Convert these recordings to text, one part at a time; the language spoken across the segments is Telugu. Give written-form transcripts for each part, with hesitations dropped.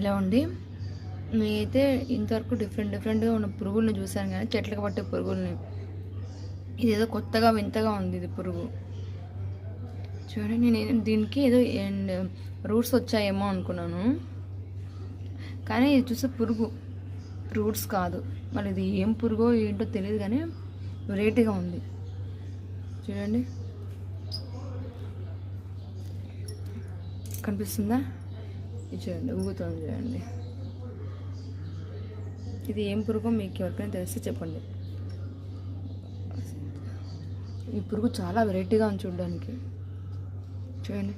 హలో అండి. నేనైతే ఇంతవరకు డిఫరెంట్గా ఉన్న పురుగుల్ని చూశాను కానీ చెట్లకు పట్టే పురుగుల్ని. ఇదేదో కొత్తగా వింతగా ఉంది ఇది పురుగు. చూడండి, నేను దీనికి ఏదో రూట్స్ వచ్చాయేమో అనుకున్నాను, కానీ ఇది చూస్తే పురుగు, రూట్స్ కాదు. మరి ఇది ఏం పురుగో ఏంటో తెలియదు కానీ వెరైటీగా ఉంది. చూడండి, కనిపిస్తుందా? ఇది చూడండి, ఊగుతుంది చూడండి. ఇది ఏం పురుగో మీకు ఎవరికైనా తెలిస్తే చెప్పండి. ఈ పురుగు చాలా వెరైటీగా ఉంది చూడడానికి. చూడండి,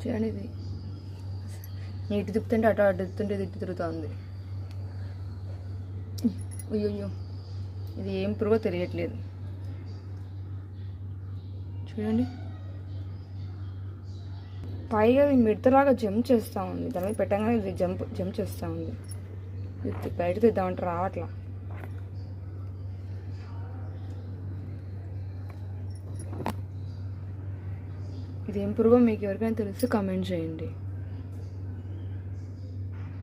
చూడండి. ఇది ఇటు తిప్పుతుంటే అటు తిప్పుతుంటే ఇది ఇటు తిరుగుతుంది. అయ్యో, ఇది ఏం పురుగో తెలియట్లేదు. చూడండి, పైగా ఇది మిడతలాగా జంప్ చేస్తూ ఉంది. దాని మీద పెట్టగానే ఇది జంప్ చేస్తూ ఉంది. ఇది బయట తీద్దామంటే రావట్లా. ఇది ఏం పురుగో మీకు ఎవరికైనా తెలిస్తే కామెంట్ చేయండి.